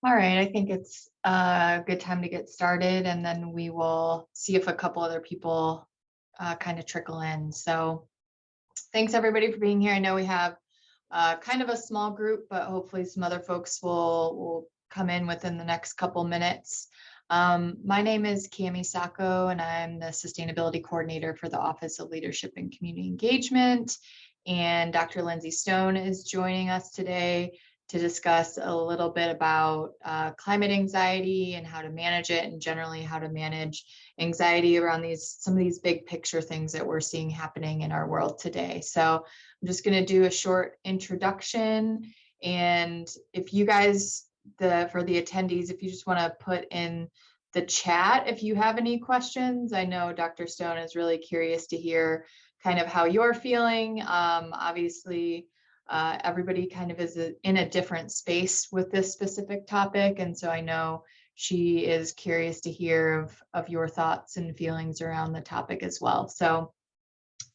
All right, I think it's a good time to get started, and then we will see if a couple other people kind of trickle in. So, thanks everybody for being here. I know we have kind of a small group, but hopefully some other folks will come in within the next couple minutes. My name is Cami Sacco, and I'm the Sustainability Coordinator for the Office of Leadership and Community Engagement. And Dr. Lindsey Stone is joining us today to discuss a little bit about climate anxiety and how to manage it, and generally how to manage anxiety around some of these big picture things that we're seeing happening in our world today. So I'm just going to do a short introduction, and if you guys, for the attendees, if you just want to put in the chat if you have any questions. I know Dr. Stone is really curious to hear kind of how you're feeling. Obviously, everybody kind of is in a different space with this specific topic, and so I know she is curious to hear of your thoughts and feelings around the topic as well. So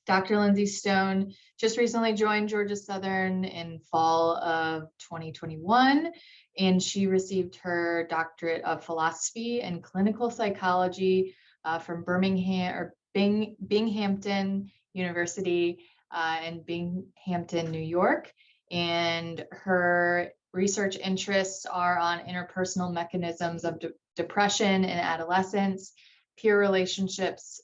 Dr. Lindsey Stone just recently joined Georgia Southern in fall of 2021, and she received her doctorate of philosophy and clinical psychology from Binghamton University in Binghamton, New York. And her research interests are on interpersonal mechanisms of depression in adolescence, peer relationships,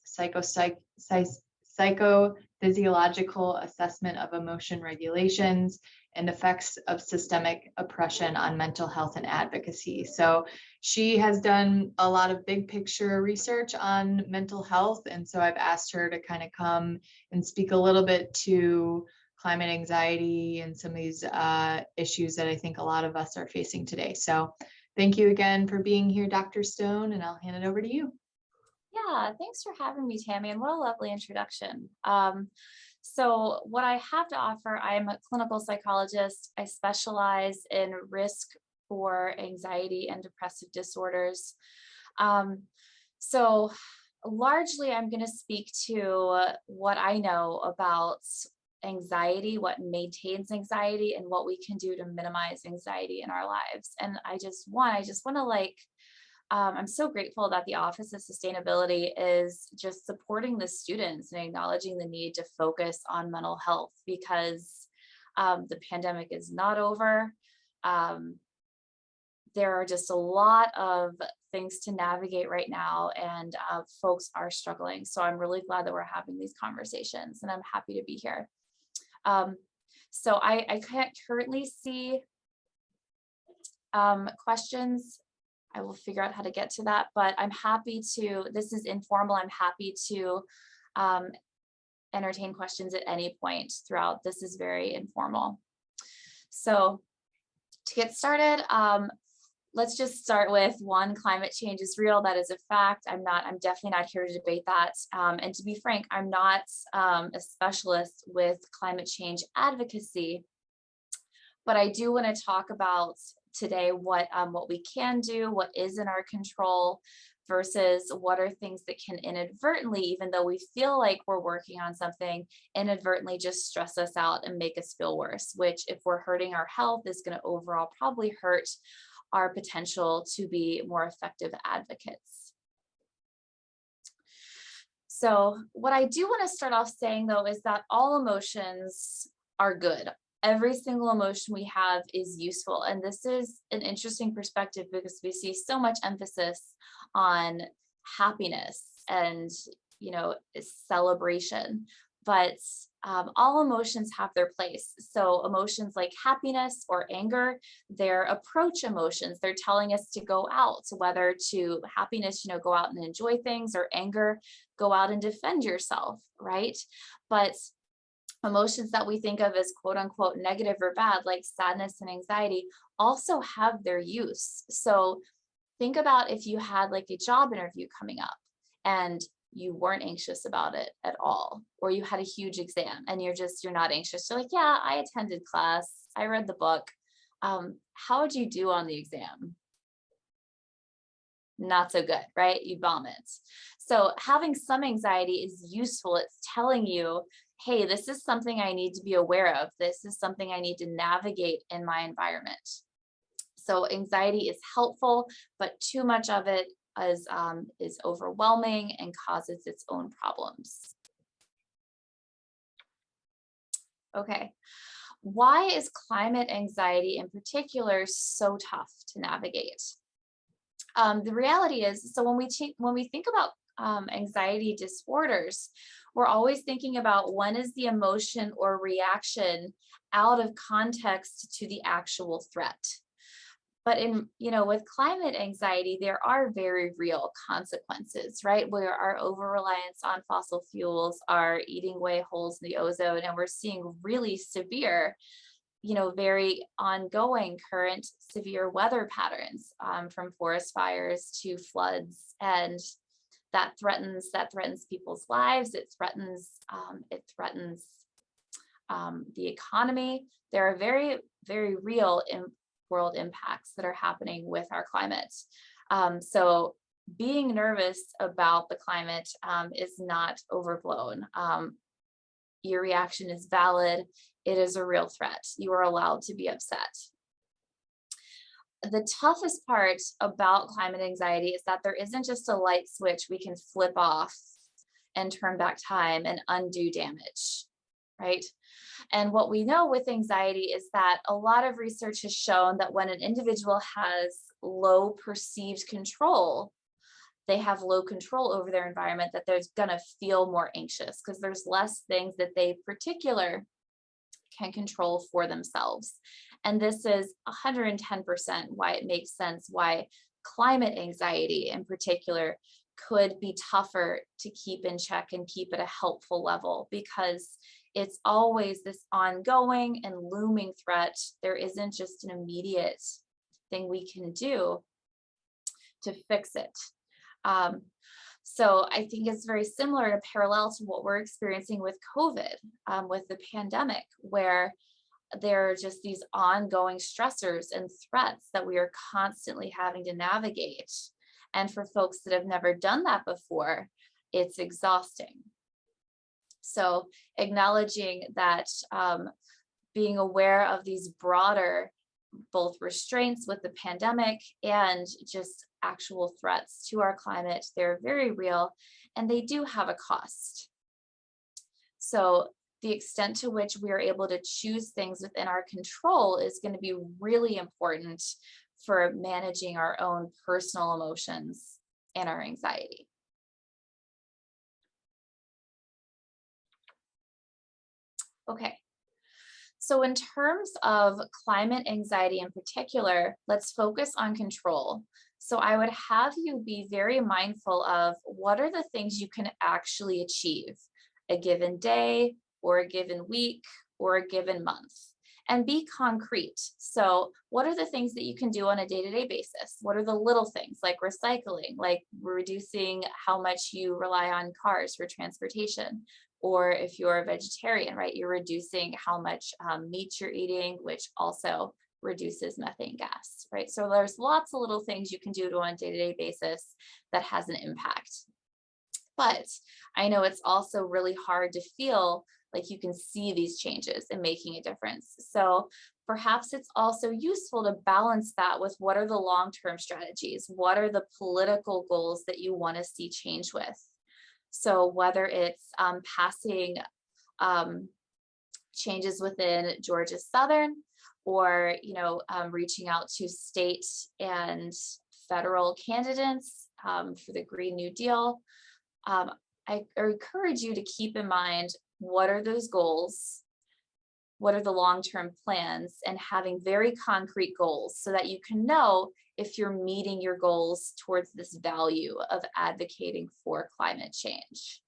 psychophysiological assessment of emotion regulations, and effects of systemic oppression on mental health and advocacy. So she has done a lot of big picture research on mental health. And so I've asked her to kind of come and speak a little bit to climate anxiety and some of these issues that I think a lot of us are facing today. So thank you again for being here, Dr. Stone, and I'll hand it over to you. Yeah, thanks for having me, Tammy, and what a lovely introduction. So what I have to offer, I'm a clinical psychologist. I specialize in risk for anxiety and depressive disorders. So largely, I'm going to speak to what I know about anxiety, what maintains anxiety, and what we can do to minimize anxiety in our lives. And I just want to I'm so grateful that the Office of Sustainability is just supporting the students and acknowledging the need to focus on mental health because the pandemic is not over. There are just a lot of things to navigate right now, and folks are struggling. So I'm really glad that we're having these conversations, and I'm happy to be here. So I can't currently see questions. I will figure out how to get to that, but I'm happy to, this is informal. I'm happy to entertain questions at any point throughout. This is very informal. So to get started, let's just start with one, climate change is real. That is a fact. I'm definitely not here to debate that. And to be frank, I'm not a specialist with climate change advocacy, but I do want to talk about today what we can do, what is in our control, versus what are things that can inadvertently, even though we feel like we're working on something, inadvertently just stress us out and make us feel worse, which if we're hurting our health is going to overall probably hurt our potential to be more effective advocates. So what I do want to start off saying though is that all emotions are good. Every single emotion we have is useful. And this is an interesting perspective because we see so much emphasis on happiness and, celebration, but all emotions have their place. So emotions like happiness or anger, they're approach emotions. They're telling us to go out, whether to happiness, go out and enjoy things, or anger, go out and defend yourself, right? But emotions that we think of as quote unquote negative or bad, like sadness and anxiety, also have their use. So think about if you had like a job interview coming up and you weren't anxious about it at all, or you had a huge exam and you're not anxious. You're like, yeah, I attended class, I read the book. How would you do on the exam? Not so good, right? You vomit. So having some anxiety is useful. It's telling you, hey, this is something I need to be aware of. This is something I need to navigate in my environment. So anxiety is helpful, but too much of it is overwhelming and causes its own problems. Okay, why is climate anxiety in particular so tough to navigate? The reality is, so when we think about anxiety disorders, we're always thinking about when is the emotion or reaction out of context to the actual threat. But with climate anxiety, there are very real consequences, right? Where our over reliance on fossil fuels are eating away holes in the ozone, and we're seeing really severe, very ongoing current severe weather patterns, from forest fires to floods, and that threatens people's lives. It threatens the economy. There are very, very real world impacts that are happening with our climate. So being nervous about the climate is not overblown. Your reaction is valid. It is a real threat. You are allowed to be upset. The toughest part about climate anxiety is that there isn't just a light switch we can flip off and turn back time and undo damage, right? And what we know with anxiety is that a lot of research has shown that when an individual has low perceived control, they have low control over their environment, that they're going to feel more anxious because there's less things that they particular can control for themselves. And this is 110% why it makes sense why climate anxiety in particular could be tougher to keep in check and keep at a helpful level, because it's always this ongoing and looming threat. There isn't just an immediate thing we can do to fix it. So I think it's very similar to parallel to what we're experiencing with COVID, with the pandemic, where there are just these ongoing stressors and threats that we are constantly having to navigate. And for folks that have never done that before, it's exhausting. So acknowledging that, being aware of these broader both restraints with the pandemic and just actual threats to our climate, they're very real and they do have a cost. So the extent to which we are able to choose things within our control is going to be really important for managing our own personal emotions and our anxiety. Okay, so in terms of climate anxiety in particular, let's focus on control. So I would have you be very mindful of what are the things you can actually achieve a given day or a given week or a given month, and be concrete. So what are the things that you can do on a day-to-day basis? What are the little things like recycling, like reducing how much you rely on cars for transportation? Or if you're a vegetarian, right, you're reducing how much meat you're eating, which also reduces methane gas, right? So there's lots of little things you can do on a day-to-day basis that has an impact. But I know it's also really hard to feel like you can see these changes and making a difference. So perhaps it's also useful to balance that with what are the long-term strategies? What are the political goals that you want to see change with? So whether it's passing changes within Georgia Southern, or reaching out to state and federal candidates for the Green New Deal, I encourage you to keep in mind what are those goals, what are the long-term plans, and having very concrete goals so that you can know if you're meeting your goals towards this value of advocating for climate change.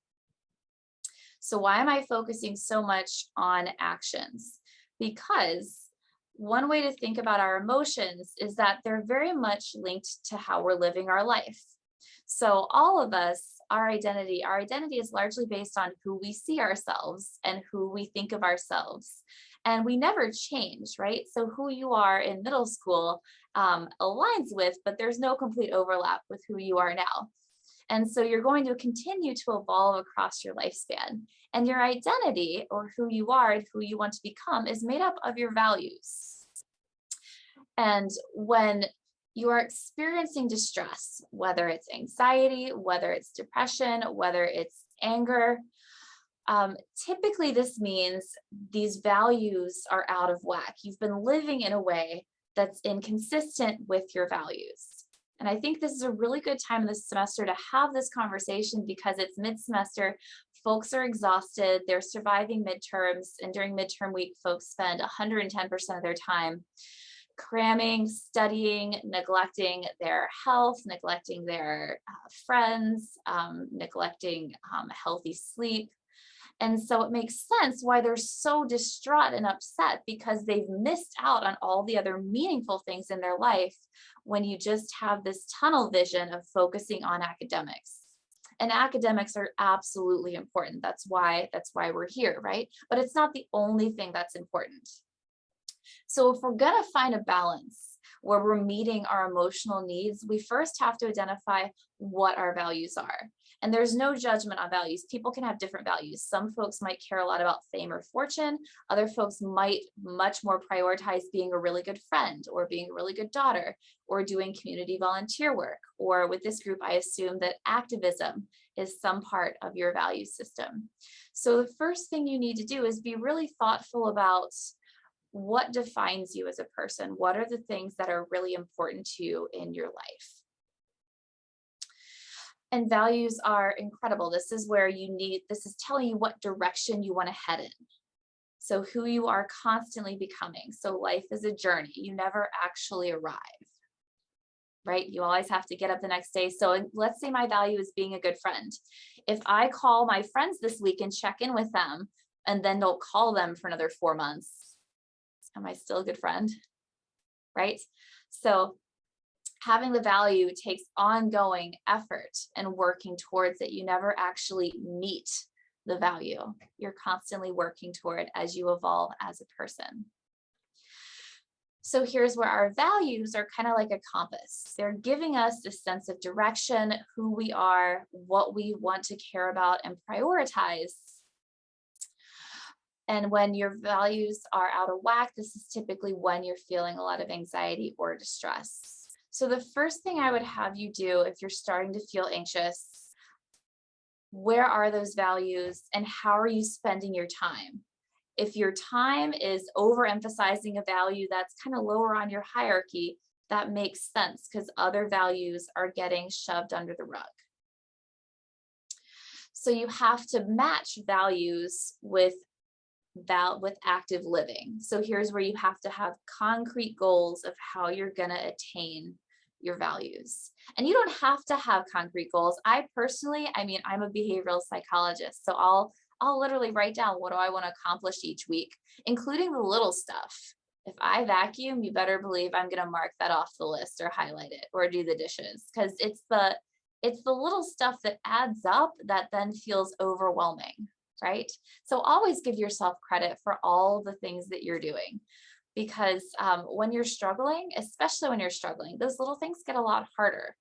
So why am I focusing so much on actions? Because one way to think about our emotions is that they're very much linked to how we're living our life. So all of us, our identity is largely based on who we see ourselves and who we think of ourselves. And we never change, right? So who you are in middle school aligns with, but there's no complete overlap with who you are now. And so you're going to continue to evolve across your lifespan. And your identity, or who you are and who you want to become, is made up of your values. And when you are experiencing distress, whether it's anxiety, whether it's depression, whether it's anger, typically this means these values are out of whack. You've been living in a way that's inconsistent with your values. And I think this is a really good time this semester to have this conversation because it's mid-semester. Folks are exhausted, they're surviving midterms, and during midterm week, folks spend 110% of their time cramming, studying, neglecting their health, neglecting their friends, neglecting healthy sleep. And so it makes sense why they're so distraught and upset because they've missed out on all the other meaningful things in their life when you just have this tunnel vision of focusing on academics. And academics are absolutely important. That's why we're here, right? But it's not the only thing that's important. So if we're going to find a balance where we're meeting our emotional needs, we first have to identify what our values are. And there's no judgment on values. People can have different values. Some folks might care a lot about fame or fortune. Other folks might much more prioritize being a really good friend or being a really good daughter or doing community volunteer work. Or with this group, I assume that activism is some part of your value system. So the first thing you need to do is be really thoughtful about what defines you as a person. What are the things that are really important to you in your life? And values are incredible. This is telling you what direction you want to head in. So who you are constantly becoming. So life is a journey. You never actually arrive, right? You always have to get up the next day. So let's say my value is being a good friend. If I call my friends this week and check in with them and then don't call them for another 4 months, am I still a good friend? Right? So having the value takes ongoing effort and working towards it. You never actually meet the value. You're constantly working toward it as you evolve as a person. So here's where our values are kind of like a compass. They're giving us a sense of direction, who we are, what we want to care about and prioritize. And when your values are out of whack, this is typically when you're feeling a lot of anxiety or distress. So the first thing I would have you do if you're starting to feel anxious, where are those values and how are you spending your time? If your time is overemphasizing a value that's kind of lower on your hierarchy, that makes sense because other values are getting shoved under the rug. So you have to match values with active living. So here's where you have to have concrete goals of how you're going to attain your values. And you don't have to have concrete goals. I'm a behavioral psychologist, so I'll literally write down what do I want to accomplish each week, including the little stuff. If I vacuum, you better believe I'm going to mark that off the list or highlight it or do the dishes, because it's the little stuff that adds up that then feels overwhelming. Right? So always give yourself credit for all the things that you're doing, because when you're struggling, especially when you're struggling, those little things get a lot harder.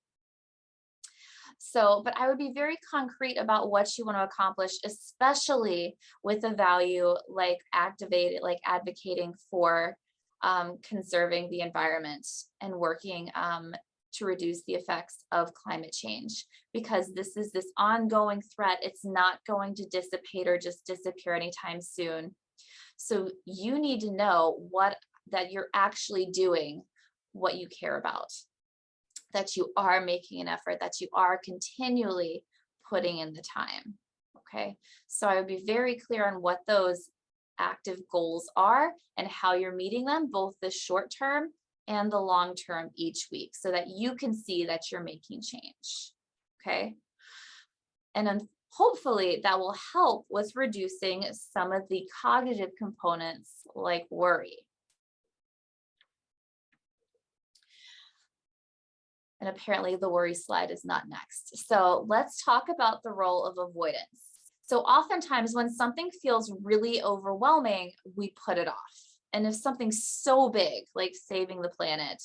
So, but I would be very concrete about what you want to accomplish, especially with a value like advocating for conserving the environment and working to reduce the effects of climate change, because this is this ongoing threat. It's not going to dissipate or just disappear anytime soon. So you need to know that you're actually doing what you care about, that you are making an effort, that you are continually putting in the time. Okay, so I would be very clear on what those active goals are and how you're meeting them, both the short term and the long term each week, so that you can see that you're making change. Okay. And then hopefully that will help with reducing some of the cognitive components like worry. And apparently the worry slide is not next. So let's talk about the role of avoidance. So oftentimes when something feels really overwhelming, we put it off. And if something's so big, like saving the planet,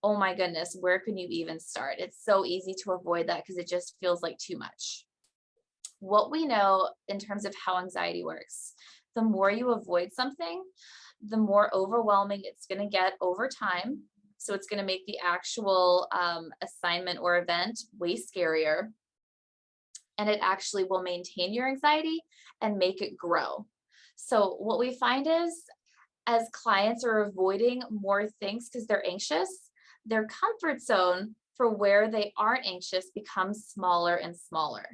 oh my goodness, where can you even start? It's so easy to avoid that because it just feels like too much. What we know in terms of how anxiety works, the more you avoid something, the more overwhelming it's going to get over time. So it's going to make the actual assignment or event way scarier. And it actually will maintain your anxiety and make it grow. So what we find is, as clients are avoiding more things because they're anxious, their comfort zone for where they aren't anxious becomes smaller and smaller.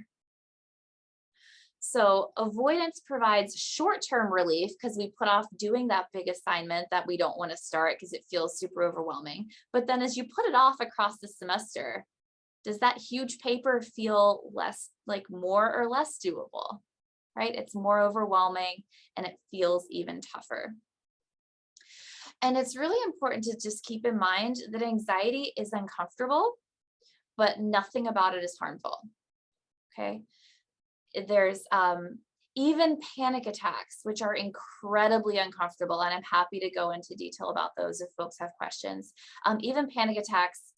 So avoidance provides short-term relief because we put off doing that big assignment that we don't want to start because it feels super overwhelming. But then as you put it off across the semester, does that huge paper feel less, like more or less doable, right? It's more overwhelming and it feels even tougher. And it's really important to just keep in mind that anxiety is uncomfortable, but nothing about it is harmful, okay? There's even panic attacks, which are incredibly uncomfortable, and I'm happy to go into detail about those if folks have questions. Even panic attacks,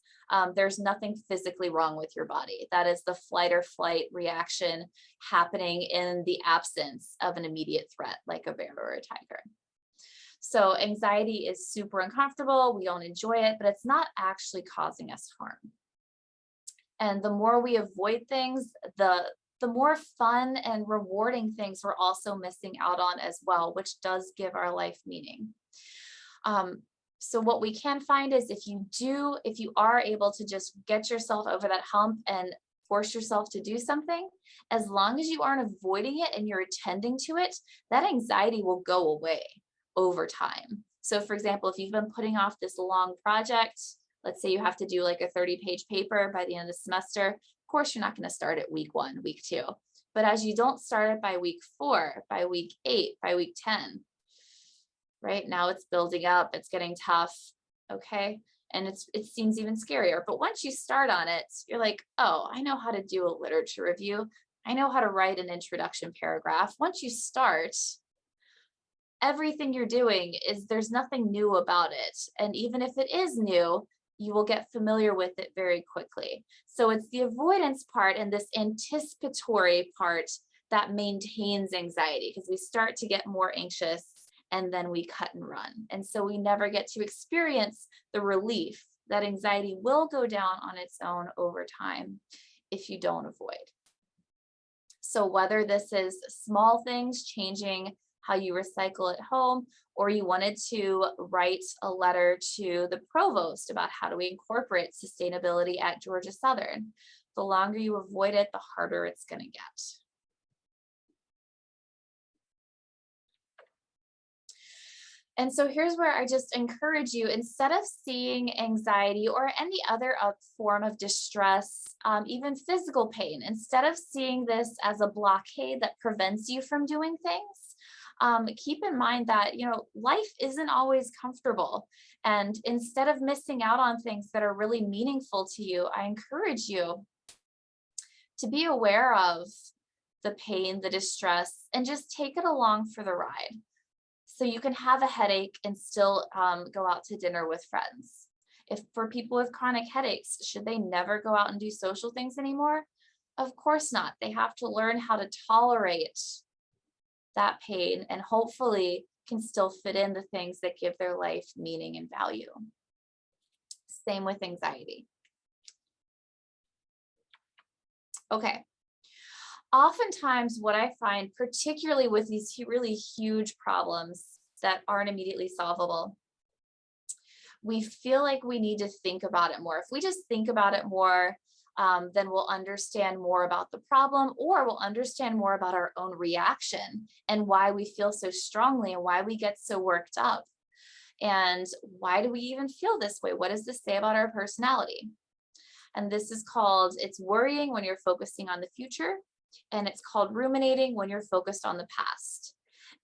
there's nothing physically wrong with your body. That is the flight or flight reaction happening in the absence of an immediate threat, like a bear or a tiger. So anxiety is super uncomfortable. We don't enjoy it, but it's not actually causing us harm. And the more we avoid things, the more fun and rewarding things we're also missing out on as well, which does give our life meaning. So what we can find is if you are able to just get yourself over that hump and force yourself to do something, as long as you aren't avoiding it and you're attending to it, that anxiety will go away over time. So for example, if you've been putting off this long project, let's say you have to do like a 30-page paper by the end of the semester, of course, you're not going to start at week 1, week 2. But as you don't start it by week 4, by week 8, by week 10, right now it's building up, it's getting tough, okay? And it seems even scarier. But once you start on it, you're like, oh, I know how to do a literature review. I know how to write an introduction paragraph. Once you start, everything you're doing there's nothing new about it. And even if it is new, you will get familiar with it very quickly. So it's the avoidance part and this anticipatory part that maintains anxiety, because we start to get more anxious and then we cut and run. And so we never get to experience the relief that anxiety will go down on its own over time if you don't avoid. So whether this is small things, changing how you recycle at home, or you wanted to write a letter to the provost about how do we incorporate sustainability at Georgia Southern, the longer you avoid it, the harder it's going to get. And so here's where I just encourage you, instead of seeing anxiety or any other form of distress, even physical pain, instead of seeing this as a blockade that prevents you from doing things, keep in mind that, life isn't always comfortable. And instead of missing out on things that are really meaningful to you, I encourage you to be aware of the pain, the distress, and just take it along for the ride. So you can have a headache and still go out to dinner with friends. If for people with chronic headaches, should they never go out and do social things anymore? Of course not. They have to learn how to tolerate that pain and hopefully can still fit in the things that give their life meaning and value. Same with anxiety. Okay. Oftentimes what I find, particularly with these really huge problems that aren't immediately solvable, we feel like we need to think about it more. If we just think about it more, then we'll understand more about the problem, or we'll understand more about our own reaction and why we feel so strongly and why we get so worked up. And why do we even feel this way? What does this say about our personality? And this is called, it's worrying when you're focusing on the future, and it's called ruminating when you're focused on the past.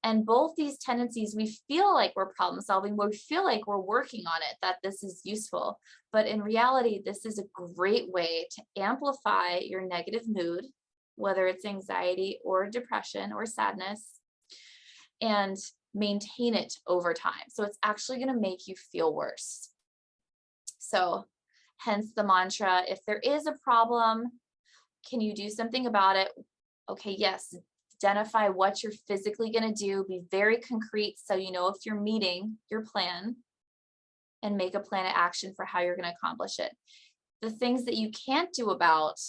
And both these tendencies, we feel like we're problem solving, we feel like we're working on it, that this is useful. But in reality, this is a great way to amplify your negative mood, whether it's anxiety or depression or sadness, and maintain it over time. So it's actually going to make you feel worse. So hence the mantra, if there is a problem, can you do something about it? Okay, yes, identify what you're physically going to do, be very concrete so you know if you're meeting your plan. and make a plan of action for how you're going to accomplish it. The things that you can't do about,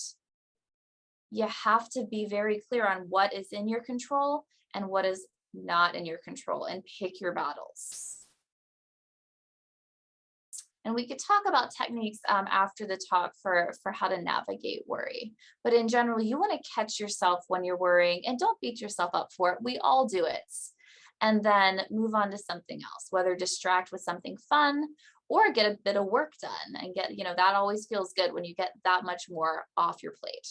you have to be very clear on what is in your control and what is not in your control, and pick your battles. And we could talk about techniques after the talk for how to navigate worry. But in general, you want to catch yourself when you're worrying, and don't beat yourself up for it. We all do it. And then move on to something else, whether distract with something fun or get a bit of work done and get, that always feels good when you get that much more off your plate.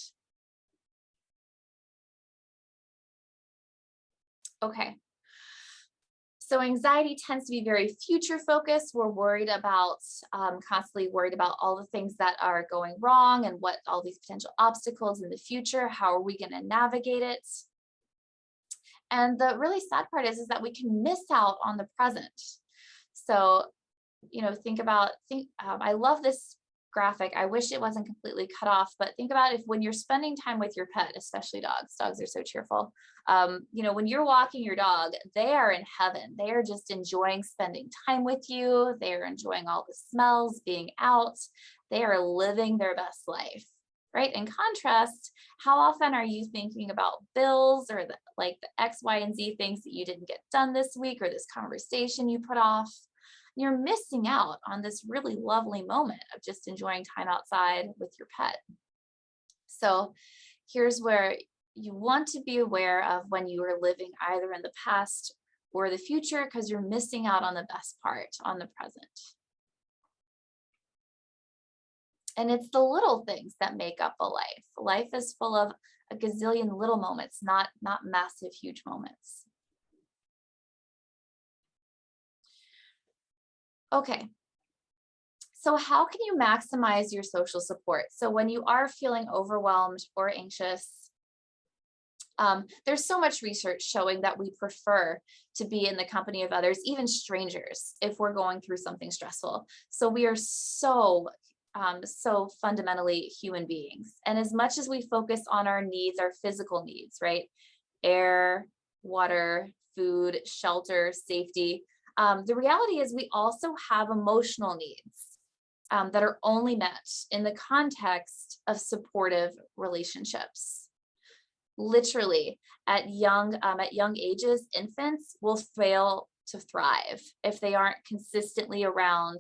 Okay. So anxiety tends to be very future focused. We're worried about, constantly worried about all the things that are going wrong and what all these potential obstacles in the future. How are we going to navigate it? And the really sad part is that we can miss out on the present. So, I love this graphic. I wish it wasn't completely cut off, but think about if when you're spending time with your pet, especially dogs are so cheerful. When you're walking your dog, they are in heaven. They are just enjoying spending time with you. They are enjoying all the smells, being out. They are living their best life, right? In contrast, how often are you thinking about bills or the X, Y, and Z things that you didn't get done this week, or this conversation you put off? You're missing out on this really lovely moment of just enjoying time outside with your pet. So here's where you want to be aware of when you are living either in the past or the future, because you're missing out on the best part, on the present. And it's the little things that make up a life. Life is full of a gazillion little moments, not massive, huge moments. Okay. So how can you maximize your social support? So when you are feeling overwhelmed or anxious, there's so much research showing that we prefer to be in the company of others, even strangers, if we're going through something stressful. So we are so fundamentally human beings. And as much as we focus on our needs, our physical needs, right? Air, water, food, shelter, safety. The reality is we also have emotional needs that are only met in the context of supportive relationships. Literally, at young ages, infants will fail to thrive if they aren't consistently around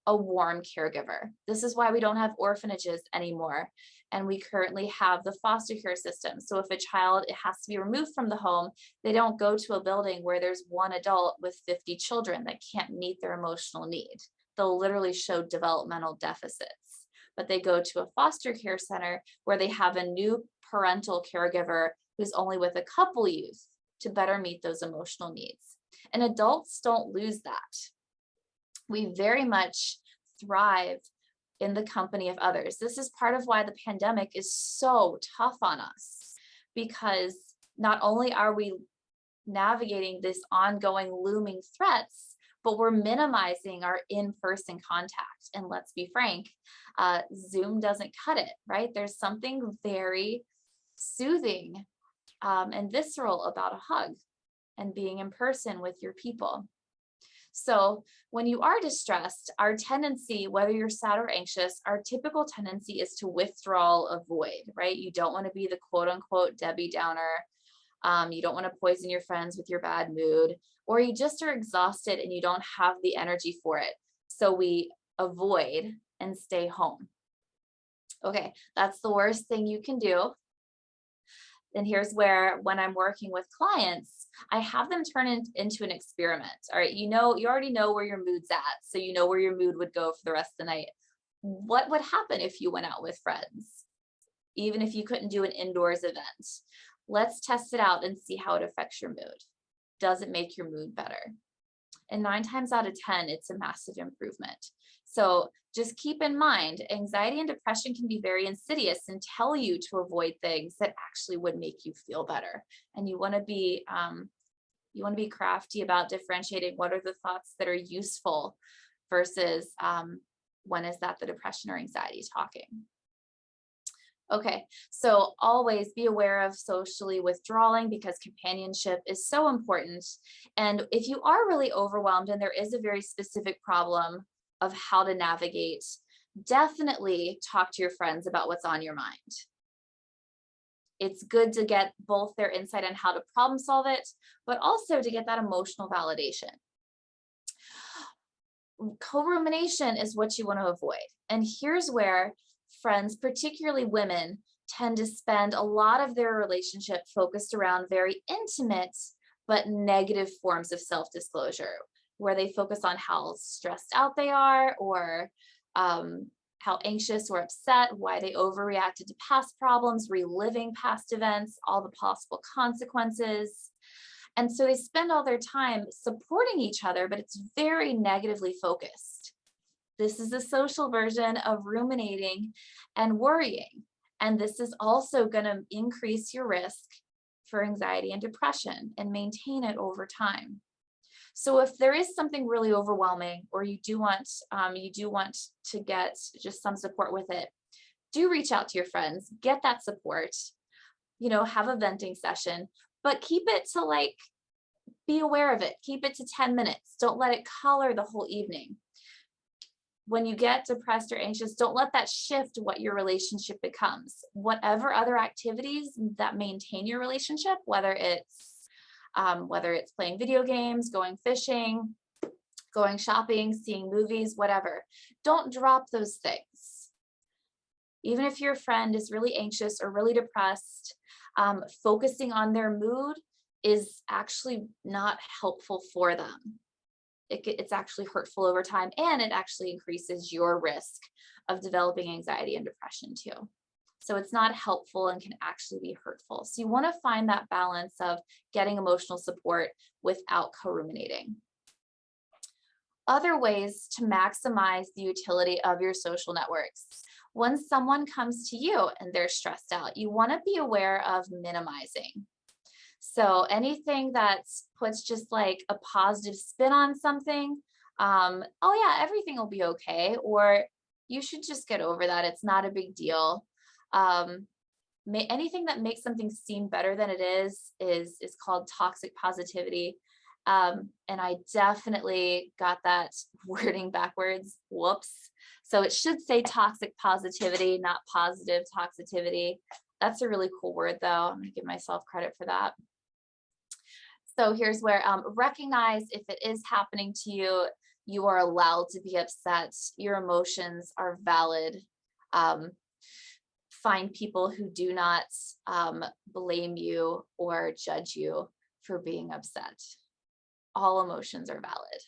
a warm caregiver. This is why we don't have orphanages anymore. And we currently have the foster care system. So if a child has to be removed from the home, they don't go to a building where there's one adult with 50 children that can't meet their emotional need. They'll literally show developmental deficits. But they go to a foster care center where they have a new parental caregiver who's only with a couple youth to better meet those emotional needs. And adults don't lose that. We very much thrive in the company of others. This is part of why the pandemic is so tough on us, because not only are we navigating this ongoing looming threats, but we're minimizing our in-person contact. And let's be frank, Zoom doesn't cut it, right? There's something very soothing and visceral about a hug and being in person with your people. So when you are distressed, our tendency, whether you're sad or anxious, our typical tendency is to withdrawal, avoid, right? You don't want to be the quote unquote Debbie Downer. You don't want to poison your friends with your bad mood, or you just are exhausted and you don't have the energy for it. So we avoid and stay home. Okay, that's the worst thing you can do. And here's where, when I'm working with clients, I have them turn it into an experiment. All right, you already know where your mood's at, so you know where your mood would go for the rest of the night. What would happen if you went out with friends, even if you couldn't do an indoors event? Let's test it out and see how it affects your mood. Does it make your mood better? And 9 times out of 10, it's a massive improvement. So just keep in mind, anxiety and depression can be very insidious and tell you to avoid things that actually would make you feel better. And you want to be crafty about differentiating what are the thoughts that are useful versus when is that the depression or anxiety talking. Okay, so always be aware of socially withdrawing, because companionship is so important. And if you are really overwhelmed and there is a very specific problem of how to navigate, definitely talk to your friends about what's on your mind. It's good to get both their insight on how to problem solve it, but also to get that emotional validation. Co-rumination is what you want to avoid. And here's where friends, particularly women, tend to spend a lot of their relationship focused around very intimate but negative forms of self-disclosure, where they focus on how stressed out they are, or how anxious or upset, why they overreacted to past problems, reliving past events, all the possible consequences. And so they spend all their time supporting each other, but it's very negatively focused. This is a social version of ruminating and worrying. And this is also going to increase your risk for anxiety and depression and maintain it over time. So if there is something really overwhelming, or you do want to get just some support with it, do reach out to your friends, get that support, have a venting session, but keep it to be aware of it. Keep it to 10 minutes. Don't let it color the whole evening. When you get depressed or anxious, don't let that shift what your relationship becomes. Whatever other activities that maintain your relationship, whether it's playing video games, going fishing, going shopping, seeing movies, whatever, don't drop those things. Even if your friend is really anxious or really depressed, focusing on their mood is actually not helpful for them. It's actually hurtful over time, and it actually increases your risk of developing anxiety and depression too. So it's not helpful and can actually be hurtful. So you want to find that balance of getting emotional support without co-ruminating. Other ways to maximize the utility of your social networks. When someone comes to you and they're stressed out, you want to be aware of minimizing. So anything that puts just a positive spin on something, oh yeah, everything will be okay, or you should just get over that, it's not a big deal. Anything that makes something seem better than it is called toxic positivity. And I definitely got that wording backwards. Whoops. So it should say toxic positivity, not positive toxicity. That's a really cool word though. I'm gonna give myself credit for that. So here's where recognize if it is happening to you, you are allowed to be upset. Your emotions are valid. Find people who do not blame you or judge you for being upset. All emotions are valid.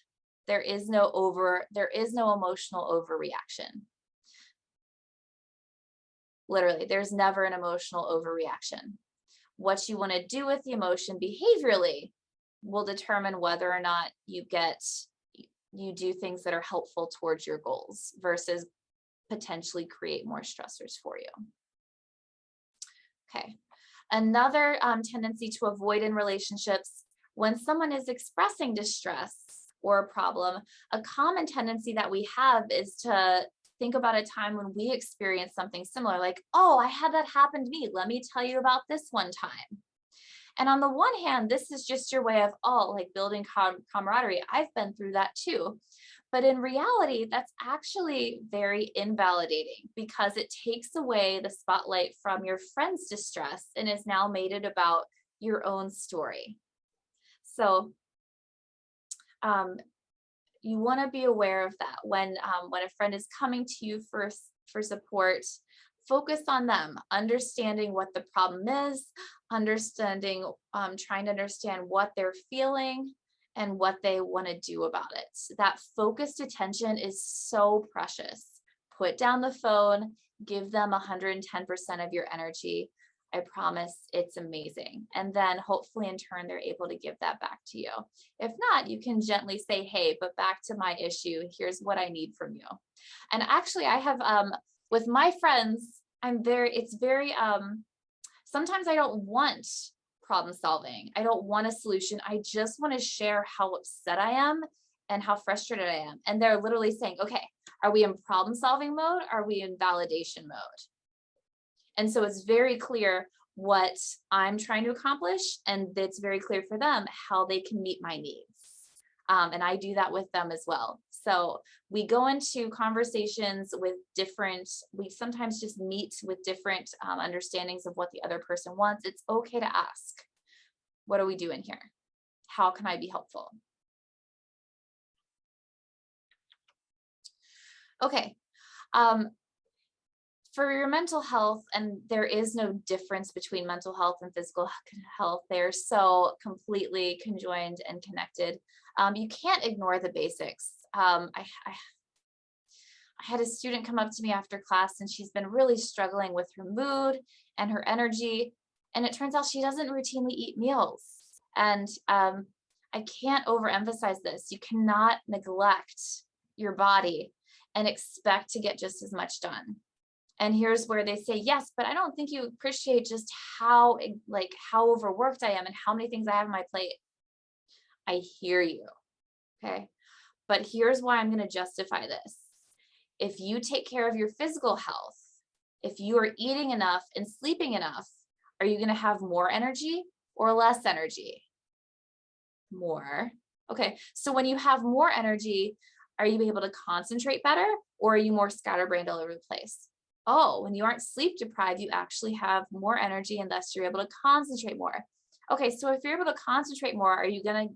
There is no emotional overreaction. Literally, there's never an emotional overreaction. What you want to do with the emotion behaviorally will determine whether or not you do things that are helpful towards your goals versus potentially create more stressors for you. Okay. Another tendency to avoid in relationships, when someone is expressing distress or a problem, a common tendency that we have is to think about a time when we experienced something similar, like, oh, I had that happen to me. Let me tell you about this one time. And on the one hand, this is just your way of, building camaraderie. I've been through that too. But in reality, that's actually very invalidating because it takes away the spotlight from your friend's distress and is now made it about your own story. So you want to be aware of that when a friend is coming to you for support. Focus on them, understanding what the problem is, trying to understand what they're feeling and what they want to do about it. That focused attention is so precious. Put down the phone, give them 110% of your energy. I promise it's amazing. And then hopefully in turn, they're able to give that back to you. If not, you can gently say, hey, but back to my issue, here's what I need from you. And actually I have, with my friends, sometimes I don't want problem solving. I don't want a solution. I just want to share how upset I am and how frustrated I am. And they're literally saying, okay, are we in problem solving mode? Are we in validation mode? And so it's very clear what I'm trying to accomplish, and it's very clear for them how they can meet my needs. And I do that with them as well. So we go into conversations with we sometimes just meet with different understandings of what the other person wants. It's okay to ask, what are we doing here? How can I be helpful? Okay. For your mental health, and there is no difference between mental health and physical health, they're so completely conjoined and connected. You can't ignore the basics. I had a student come up to me after class, and she's been really struggling with her mood and her energy. And it turns out she doesn't routinely eat meals. And I can't overemphasize this. You cannot neglect your body and expect to get just as much done. And here's where they say, yes, but I don't think you appreciate just how overworked I am and how many things I have on my plate. I hear you. Okay. But here's why I'm going to justify this. If you take care of your physical health, if you are eating enough and sleeping enough, are you going to have more energy or less energy? More. Okay. So when you have more energy, are you able to concentrate better, or are you more scatterbrained all over the place? Oh, when you aren't sleep deprived, you actually have more energy, and thus you're able to concentrate more. Okay, so if you're able to concentrate more, are you going to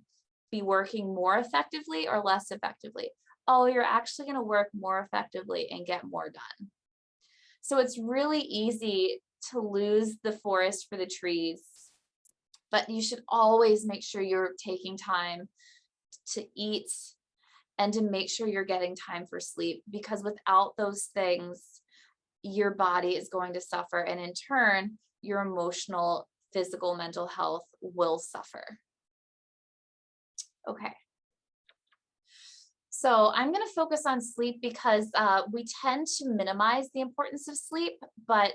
be working more effectively or less effectively? Oh, you're actually going to work more effectively and get more done. So it's really easy to lose the forest for the trees, but you should always make sure you're taking time to eat and to make sure you're getting time for sleep, because without those things, your body is going to suffer, and in turn, your emotional, physical, mental health will suffer. Okay. So I'm going to focus on sleep because we tend to minimize the importance of sleep, but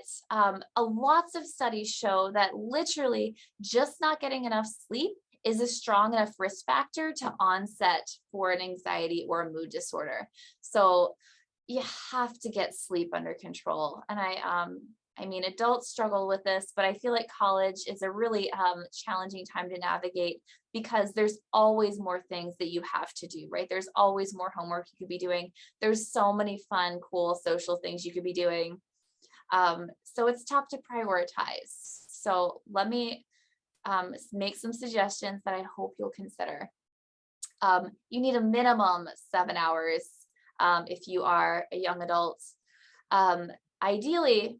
lots of studies show that literally just not getting enough sleep is a strong enough risk factor to onset for an anxiety or a mood disorder. So you have to get sleep under control. And I mean, adults struggle with this, but I feel like college is a really challenging time to navigate, because there's always more things that you have to do, right? There's always more homework you could be doing. There's so many fun, cool social things you could be doing. So it's tough to prioritize. So let me make some suggestions that I hope you'll consider. You need a minimum 7 hours if you are a young adult. Ideally,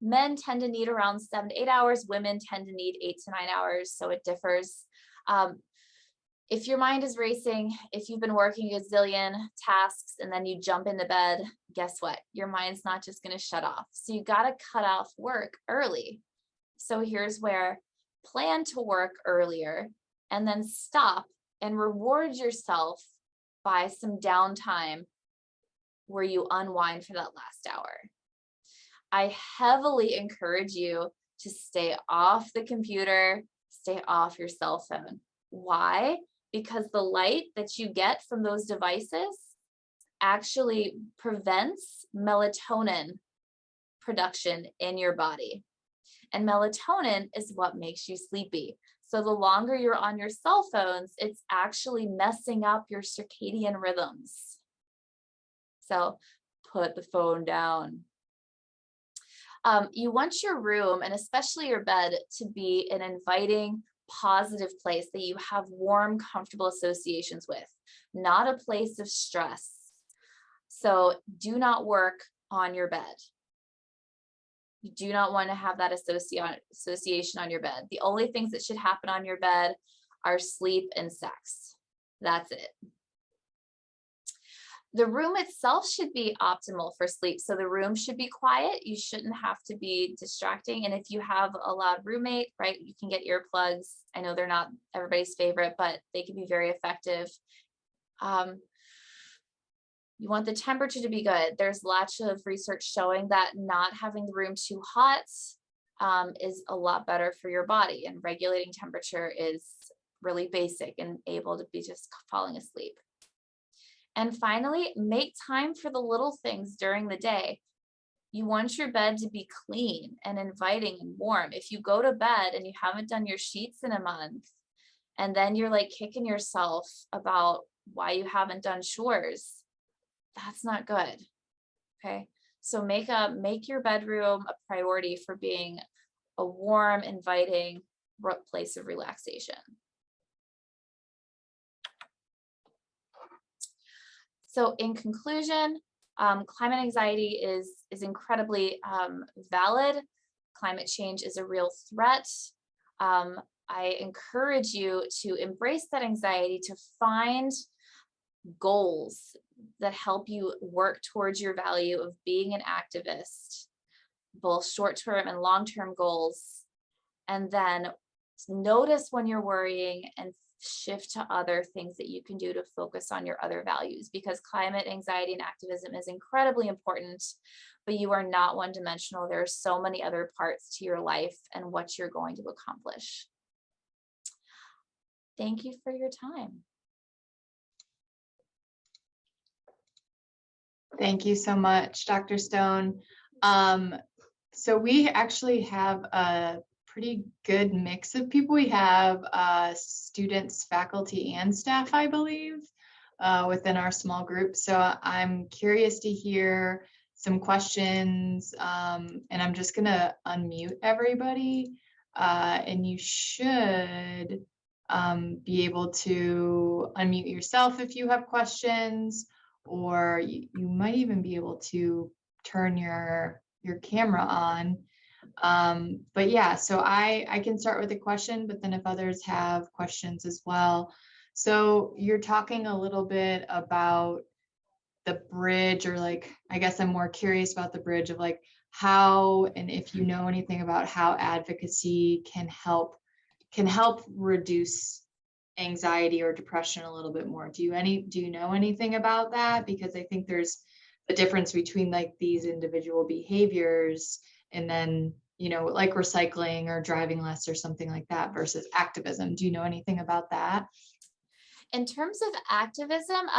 men tend to need around 7 to 8 hours. Women tend to need 8 to 9 hours. So it differs. If your mind is racing, if you've been working a zillion tasks and then you jump into bed, guess what? Your mind's not just going to shut off. So you got to cut off work early. So here's where plan to work earlier and then stop and reward yourself by some downtime where you unwind for that last hour. I heavily encourage you to stay off the computer, stay off your cell phone. Why? Because the light that you get from those devices actually prevents melatonin production in your body. And melatonin is what makes you sleepy. So the longer you're on your cell phones, it's actually messing up your circadian rhythms. So put the phone down. You want your room, and especially your bed, to be an inviting, positive place that you have warm, comfortable associations with, not a place of stress. So do not work on your bed. You do not want to have that association on your bed. The only things that should happen on your bed are sleep and sex. That's it. The room itself should be optimal for sleep. So the room should be quiet. You shouldn't have to be distracting. And if you have a loud roommate, right, you can get earplugs. I know they're not everybody's favorite, but they can be very effective. You want the temperature to be good. There's lots of research showing that not having the room too hot is a lot better for your body, and regulating temperature is really basic and able to be just falling asleep. And finally, make time for the little things during the day. You want your bed to be clean and inviting and warm. If you go to bed and you haven't done your sheets in a month, and then you're like kicking yourself about why you haven't done chores, that's not good. Okay. So make your bedroom a priority for being a warm, inviting place of relaxation. So in conclusion, climate anxiety is incredibly valid. Climate change is a real threat. I encourage you to embrace that anxiety, to find goals that help you work towards your value of being an activist, both short-term and long-term goals. And then notice when you're worrying and shift to other things that you can do to focus on your other values, because climate anxiety and activism is incredibly important, but you are not one-dimensional. There are so many other parts to your life and what you're going to accomplish. Thank you for your time. Thank you so much, Dr. Stone. So we actually have a pretty good mix of people. We have students, faculty, and staff, I believe, within our small group. So I'm curious to hear some questions, and I'm just going to unmute everybody, and you should be able to unmute yourself if you have questions, or you might even be able to turn your camera on. But yeah, so I can start with a question, but then if others have questions as well. So you're talking a little bit about the bridge, or like, I guess I'm more curious about the bridge of like how, and if you know anything about how advocacy can help reduce anxiety or depression a little bit more. Do you know anything about that? Because I think there's a difference between like these individual behaviors and then, like recycling or driving less or something like that versus activism. Do you know anything about that? In terms of activism,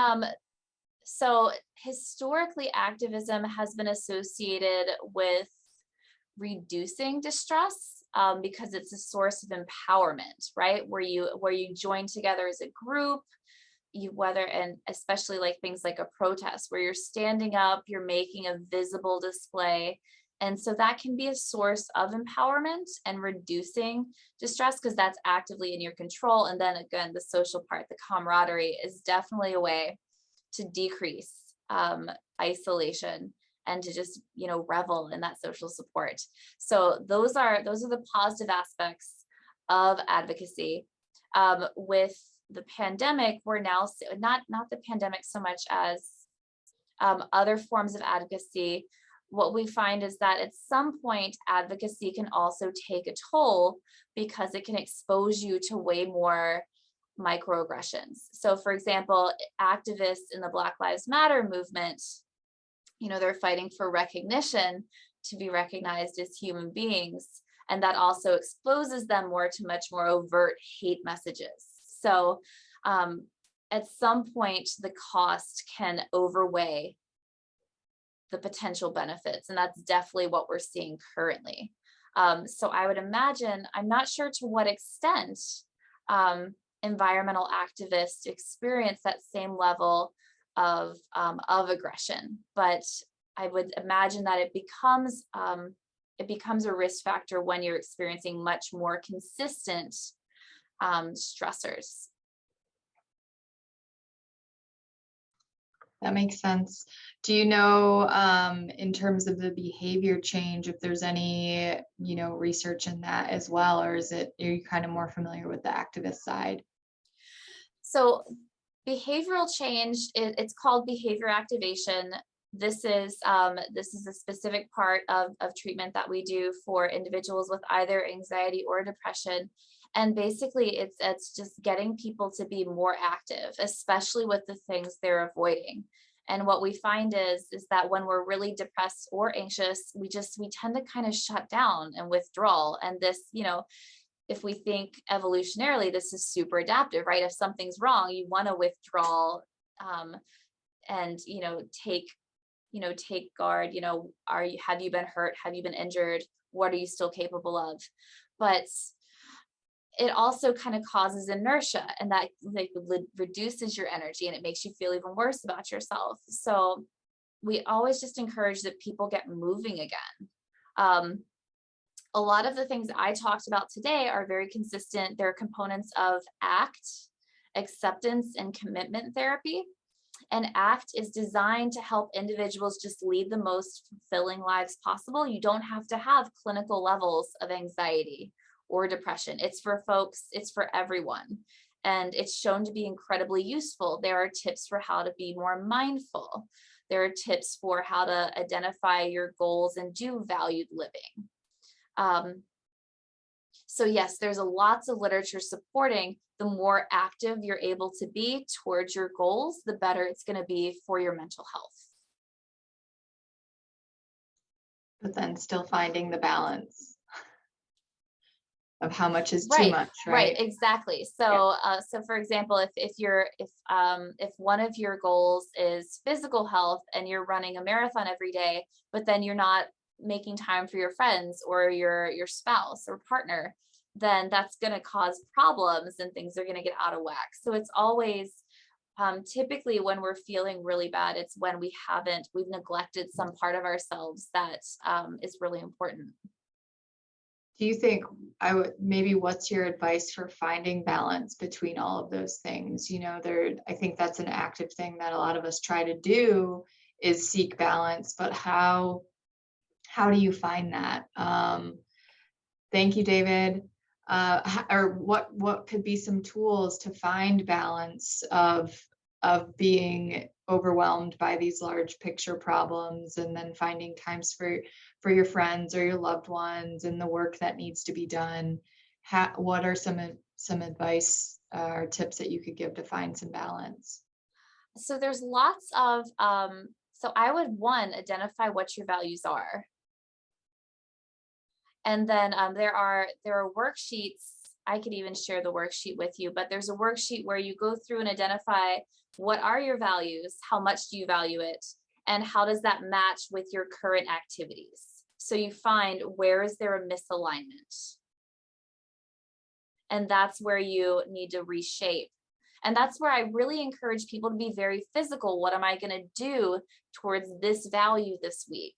so historically activism has been associated with reducing distress, because it's a source of empowerment, right? Where you join together as a group, and especially like things like a protest where you're standing up, you're making a visible display. And so that can be a source of empowerment and reducing distress because that's actively in your control. And then again, the social part, the camaraderie, is definitely a way to decrease isolation and to just, revel in that social support. So those are the positive aspects of advocacy. With the pandemic, we're now not the pandemic so much as other forms of advocacy. What we find is that at some point, advocacy can also take a toll because it can expose you to way more microaggressions. So for example, activists in the Black Lives Matter movement, they're fighting for recognition, to be recognized as human beings. And that also exposes them more to much more overt hate messages. So at some point, the cost can outweigh the potential benefits. And that's definitely what we're seeing currently. So I would imagine, I'm not sure to what extent environmental activists experience that same level of aggression, but I would imagine that it becomes a risk factor when you're experiencing much more consistent stressors. That makes sense. Do you know, in terms of the behavior change, if there's any, research in that as well, or are you kind of more familiar with the activist side? So behavioral change, it's called behavior activation. This is a specific part of treatment that we do for individuals with either anxiety or depression. And basically it's just getting people to be more active, especially with the things they're avoiding. And what we find is that when we're really depressed or anxious, we tend to kind of shut down and withdraw. And this, if we think evolutionarily, this is super adaptive, right? If something's wrong, you want to withdraw, and take guard. Have you been hurt? Have you been injured? What are you still capable of? But it also kind of causes inertia, and that like reduces your energy, and it makes you feel even worse about yourself. So we always just encourage that people get moving again. A lot of the things I talked about today are very consistent. They're components of ACT, acceptance and commitment therapy. And ACT is designed to help individuals just lead the most fulfilling lives possible. You don't have to have clinical levels of anxiety or depression. It's for folks, it's for everyone. And it's shown to be incredibly useful. There are tips for how to be more mindful. There are tips for how to identify your goals and do valued living. So yes, there's lots of literature supporting the more active you're able to be towards your goals, the better it's going to be for your mental health. But then still finding the balance of how much is too Right, much, right, right? exactly. So, so for example, if one of your goals is physical health and you're running a marathon every day, but then you're not making time for your friends or your spouse or partner, then that's going to cause problems and things are going to get out of whack. So it's always typically when we're feeling really bad, it's when we've neglected some part of ourselves that is really important. Do you think maybe what's your advice for finding balance between all of those things? I think that's an active thing that a lot of us try to do is seek balance, but how do you find that? Thank you, David. Or what could be some tools to find balance of being overwhelmed by these large picture problems, and then finding times for your friends or your loved ones and the work that needs to be done? What are some advice or tips that you could give to find some balance? So there's lots of so I would identify what your values are. And then there are worksheets. I could even share the worksheet with you, but there's a worksheet where you go through and identify what are your values, how much do you value it, and how does that match with your current activities. So you find where is there a misalignment. And that's where you need to reshape. And that's where I really encourage people to be very physical. What am I going to do towards this value this week?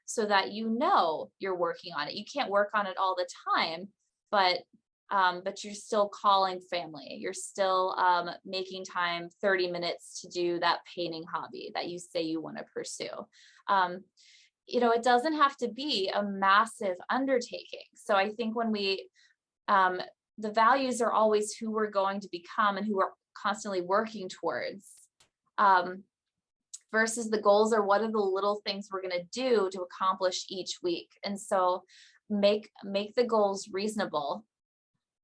So that you're working on it. You can't work on it all the time, but you're still calling family. You're still making time, 30 minutes to do that painting hobby that you say you want to pursue. It doesn't have to be a massive undertaking. So I think when the values are always who we're going to become and who we're constantly working towards. Versus the goals are what are the little things we're going to do to accomplish each week. And so make the goals reasonable,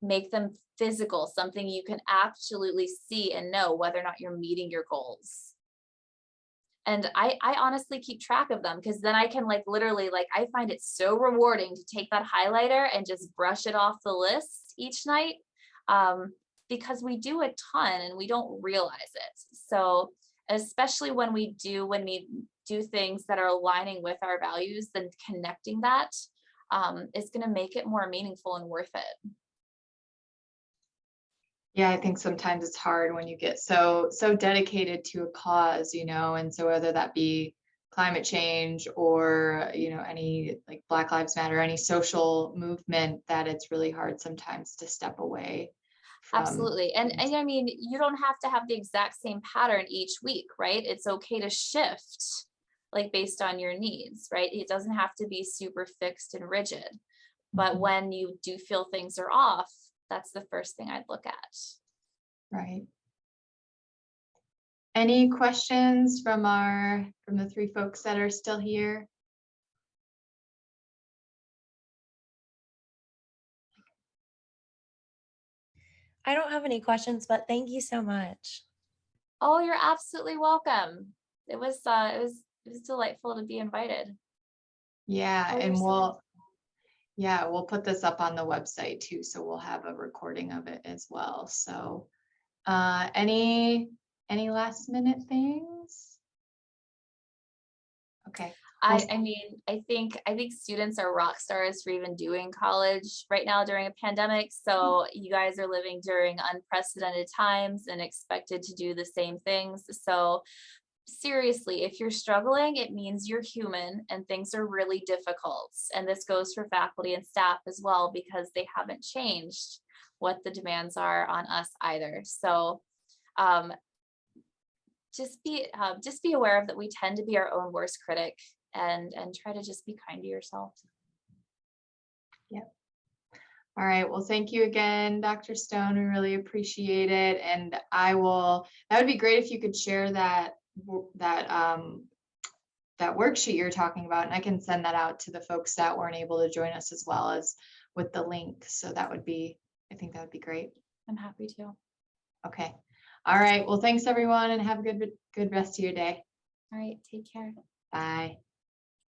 make them physical, something you can absolutely see and know whether or not you're meeting your goals. And I honestly keep track of them, because then I can literally I find it so rewarding to take that highlighter and just brush it off the list each night, because we do a ton and we don't realize it. So especially when we do things that are aligning with our values, then connecting that is going to make it more meaningful and worth it. Yeah, I think sometimes it's hard when you get so dedicated to a cause, and so whether that be climate change or, any Black Lives Matter, any social movement, that it's really hard sometimes to step away. Absolutely. And I mean, you don't have to have the exact same pattern each week, right? It's okay to shift based on your needs, right? It doesn't have to be super fixed and rigid. But when you do feel things are off, that's the first thing I'd look at. Right. Any questions from the three folks that are still here? I don't have any questions, but thank you so much. Oh, you're absolutely welcome. It was delightful to be invited. Yeah, and we'll put this up on the website too, so we'll have a recording of it as well. So any last minute things? Okay. I mean, I think students are rock stars for even doing college right now during a pandemic. So you guys are living during unprecedented times and expected to do the same things. So seriously, if you're struggling, it means you're human and things are really difficult. And this goes for faculty and staff as well, because they haven't changed what the demands are on us either. So um, just be aware of that we tend to be our own worst critic, and try to just be kind to yourself. Yep. All right. Well, thank you again, Dr. Stone. We really appreciate it. And that would be great if you could share that worksheet you're talking about, and I can send that out to the folks that weren't able to join us, as well as with the link. So I think that would be great. I'm happy to. Okay. All right. Well, thanks everyone, and have a good rest of your day. All right, take care. Bye.